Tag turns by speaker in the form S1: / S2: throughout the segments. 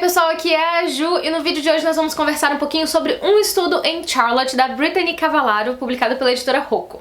S1: pessoal, aqui é a Ju e no vídeo de hoje nós vamos conversar um pouquinho sobre Um Estudo em Charlotte, da Brittany Cavallaro, publicado pela editora Rocco.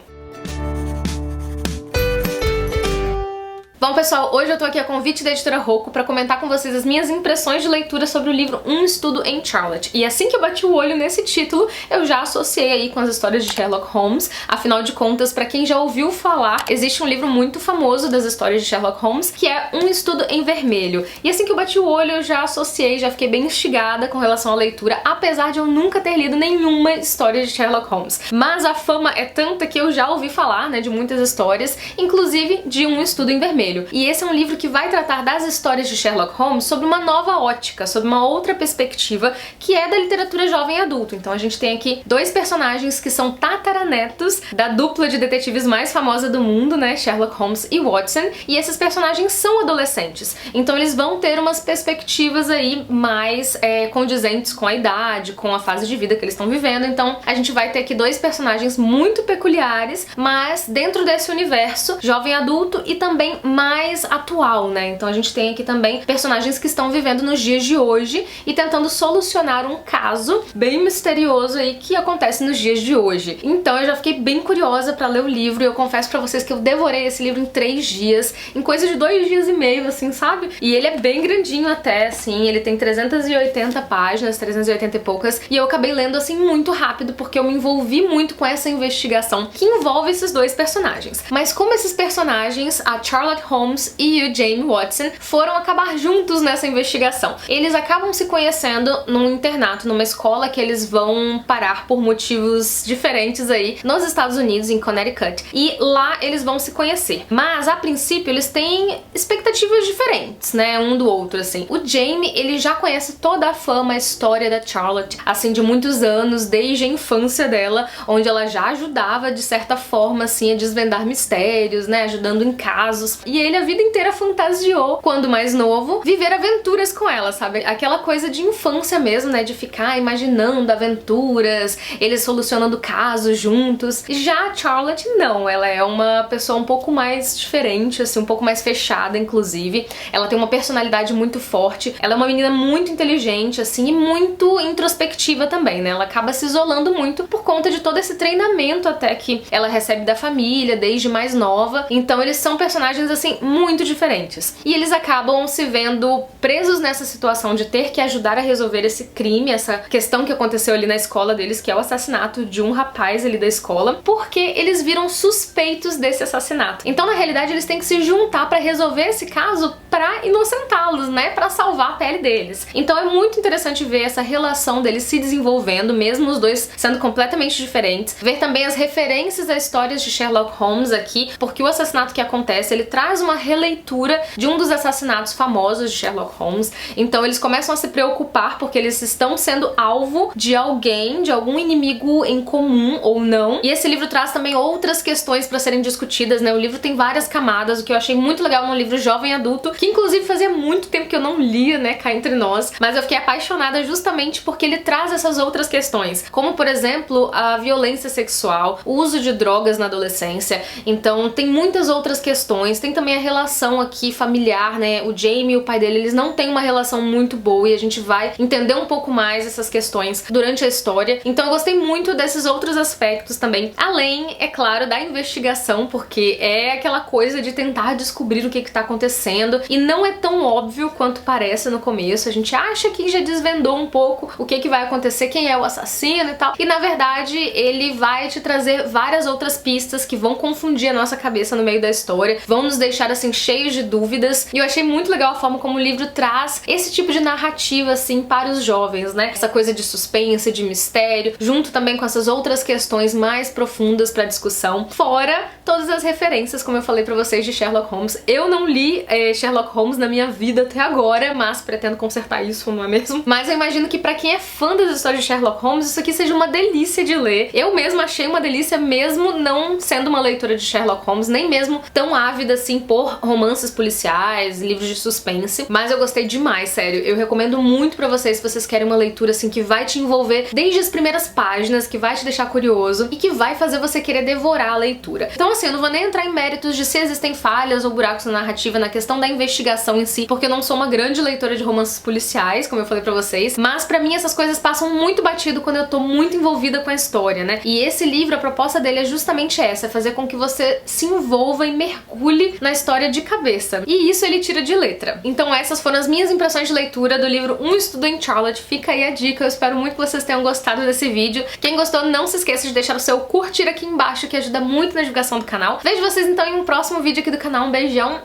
S1: Bom, pessoal, hoje eu tô aqui a convite da editora Rocco pra comentar com vocês as minhas impressões de leitura sobre o livro Um Estudo em Charlotte. E assim que eu bati o olho nesse título, eu já associei aí com as histórias de Sherlock Holmes. Afinal de contas, pra quem já ouviu falar, existe um livro muito famoso das histórias de Sherlock Holmes, que é Um Estudo em Vermelho. E assim que eu bati o olho, eu já associei, já fiquei bem instigada com relação à leitura, apesar de eu nunca ter lido nenhuma história de Sherlock Holmes. Mas a fama é tanta que eu já ouvi falar, né, de muitas histórias, inclusive de Um Estudo em Vermelho. E esse é um livro que vai tratar das histórias de Sherlock Holmes sob uma nova ótica, sob uma outra perspectiva, que é da literatura jovem e adulto. Então a gente tem aqui dois personagens que são tataranetos da dupla de detetives mais famosa do mundo, né, Sherlock Holmes e Watson, e esses personagens são adolescentes. Então eles vão ter umas perspectivas aí mais condizentes com a idade, com a fase de vida que eles estão vivendo. Então a gente vai ter aqui dois personagens muito peculiares, mas dentro desse universo jovem adulto e também mais atual, né? Então a gente tem aqui também personagens que estão vivendo nos dias de hoje e tentando solucionar um caso bem misterioso aí que acontece nos dias de hoje. Então eu já fiquei bem curiosa pra ler o livro e eu confesso pra vocês que eu devorei esse livro em 3 dias, em coisa de 2 dias e meio, assim, sabe? E ele é bem grandinho até, assim, ele tem 380 páginas, 380 e poucas, e eu acabei lendo, assim, muito rápido porque eu me envolvi muito com essa investigação que envolve esses dois personagens. Mas como esses personagens, a Sherlock Holmes e o Jamie Watson, foram acabar juntos nessa investigação. Eles acabam se conhecendo num internato, numa escola que eles vão parar por motivos diferentes aí nos Estados Unidos, em Connecticut. E lá eles vão se conhecer. Mas, a princípio, eles têm expectativas diferentes, né, um do outro, assim. O Jamie, ele já conhece toda a fama, a história da Charlotte, assim, de muitos anos, desde a infância dela, onde ela já ajudava, de certa forma, assim, a desvendar mistérios, né, ajudando em casos. E ele a vida inteira fantasiou, quando mais novo, viver aventuras com ela, sabe? Aquela coisa de infância mesmo, né? De ficar imaginando aventuras, eles solucionando casos juntos. Já a Charlotte, não. Ela é uma pessoa um pouco mais diferente, assim, um pouco mais fechada, inclusive. Ela tem uma personalidade muito forte. Ela é uma menina muito inteligente, assim, e muito introspectiva também, né? Ela acaba se isolando muito por conta de todo esse treinamento até que ela recebe da família, desde mais nova. Então eles são personagens, assim, muito diferentes. E eles acabam se vendo presos nessa situação de ter que ajudar a resolver esse crime, essa questão que aconteceu ali na escola deles, que é o assassinato de um rapaz ali da escola, porque eles viram suspeitos desse assassinato. Então, na realidade, eles têm que se juntar pra resolver esse caso pra inocentá-los, né? Pra salvar a pele deles. Então é muito interessante ver essa relação deles se desenvolvendo, mesmo os dois sendo completamente diferentes. Ver também as referências a histórias de Sherlock Holmes aqui, porque o assassinato que acontece, ele traz uma releitura de um dos assassinatos famosos de Sherlock Holmes. Então eles começam a se preocupar porque eles estão sendo alvo de alguém, de algum inimigo em comum ou não. E esse livro traz também outras questões pra serem discutidas, né? O livro tem várias camadas, o que eu achei muito legal num livro jovem adulto, que inclusive fazia muito tempo que eu não lia, né, cá entre nós, mas eu fiquei apaixonada justamente porque ele traz essas outras questões, como por exemplo a violência sexual, o uso de drogas na adolescência. Então tem muitas outras questões, tem também a relação aqui familiar, né? O Jamie e o pai dele, eles não têm uma relação muito boa e a gente vai entender um pouco mais essas questões durante a história. Então eu gostei muito desses outros aspectos também, além, é claro, da investigação, porque é aquela coisa de tentar descobrir o que tá acontecendo e não é tão óbvio quanto parece no começo. A gente acha que já desvendou um pouco o que vai acontecer, quem é o assassino e tal, e na verdade ele vai te trazer várias outras pistas que vão confundir a nossa cabeça no meio da história, vão nos deixar assim cheios de dúvidas, e eu achei muito legal a forma como o livro traz esse tipo de narrativa assim para os jovens, né? Essa coisa de suspense, de mistério, junto também com essas outras questões mais profundas para discussão, fora todas as referências, como eu falei pra vocês, de Sherlock Holmes. Eu não li Sherlock Holmes na minha vida até agora, mas pretendo consertar isso, não é mesmo? Mas eu imagino que pra quem é fã das histórias de Sherlock Holmes, isso aqui seja uma delícia de ler. Eu mesma achei uma delícia, mesmo não sendo uma leitora de Sherlock Holmes, nem mesmo tão ávida assim por romances policiais, livros de suspense, mas eu gostei demais, sério. Eu recomendo muito pra vocês se vocês querem uma leitura assim que vai te envolver desde as primeiras páginas, que vai te deixar curioso e que vai fazer você querer devorar a leitura. Então assim, eu não vou nem entrar em méritos de se existem falhas ou buracos na narrativa, na questão da investigação em si, porque eu não sou uma grande leitora de romances policiais, como eu falei pra vocês, mas pra mim essas coisas passam muito batido quando eu tô muito envolvida com a história, né? E esse livro, a proposta dele é justamente essa, é fazer com que você se envolva e mergulhe na história de cabeça. E isso ele tira de letra. Então essas foram as minhas impressões de leitura do livro Um Estudo em Charlotte. Fica aí a dica, eu espero muito que vocês tenham gostado desse vídeo. Quem gostou, não se esqueça de deixar o seu curtir aqui embaixo, que ajuda muito na divulgação do canal. Vejo vocês então em um próximo vídeo aqui do canal. Um beijão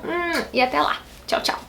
S1: e até lá. Tchau, tchau.